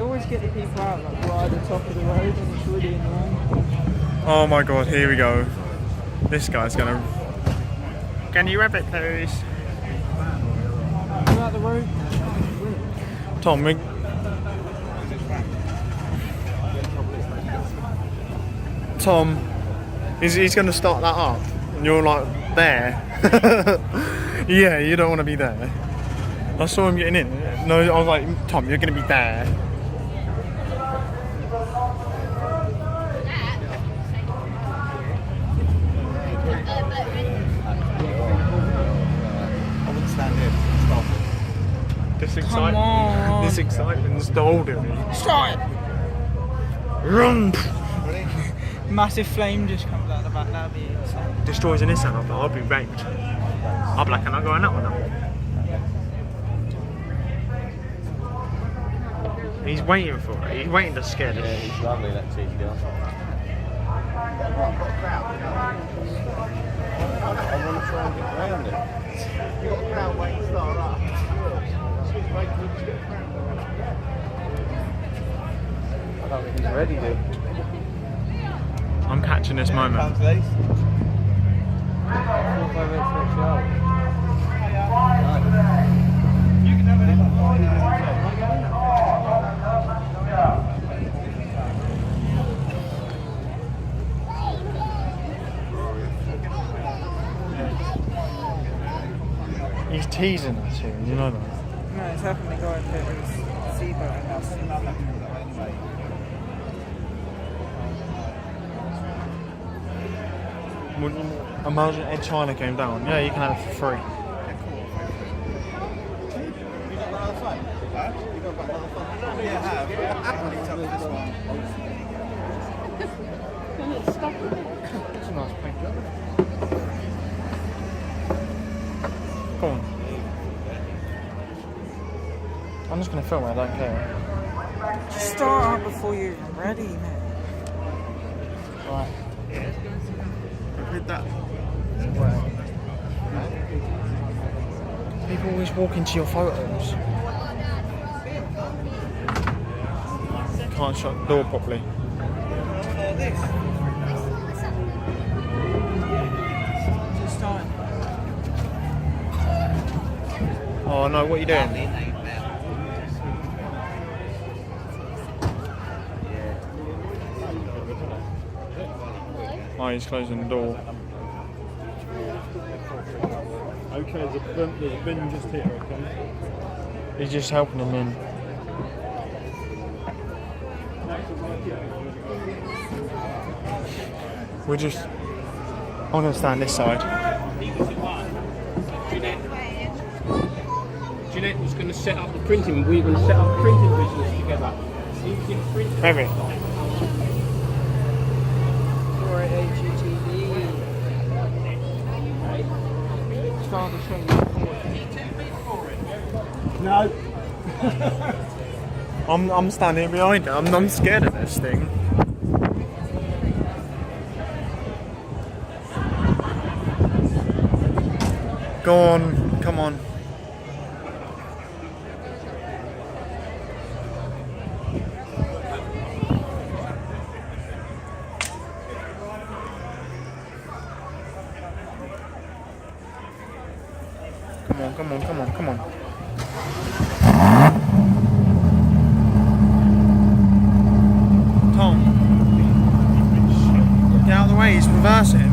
They always get the people out like right at the top of the road, and it's really annoying. Oh my god, here we go. This guy's gonna... Can you rabbit please? Go out the road. Tom, Tom, he's going to start that up, and you're like there. Yeah, you don't want to be there. I saw him getting in. No, I was like, Tom, you're going to be there. I wouldn't stand here. Stop. This excitement's holding me. Start it! Run! Massive flame just comes out of the back. That'll be insane. Destroys an Nissan, I'll be raped. I'll be like, can I go on that one now? He's waiting for it. He's waiting to scare us. Yeah, he's lovely, that cheeky girl. I want to try and get around it. You've got the crowd waiting to start up. I don't think he's ready, dude. I'm catching this moment. Comes Lise. You can have it. He's teasing us here, you know that? No, it's helping the guy put his seatbelt in house. Imagine Ed China came down. Yeah, you can have it for free. You got another phone? Huh? You got another phone? Yeah, I have. I picked up this one. That's a nice paint job. Come on. I'm just going to film it, I don't care. Just start up before you're even ready, man. Right. Hit that. People always walk into your photos. Can't shut the door properly. Just start. Oh no, what are you doing? Oh, he's closing the door. Okay, there's a bin just here, okay? He's just helping him in. We're just... I'm going to stand this side. Jeanette was going to set up the printing, we were going to set up the printing business together. Maybe. Or HUTV. Start the train. No. I'm standing behind it. I'm scared of this thing. Go on, come on. Come on. Tom, get out of the way, he's reversing.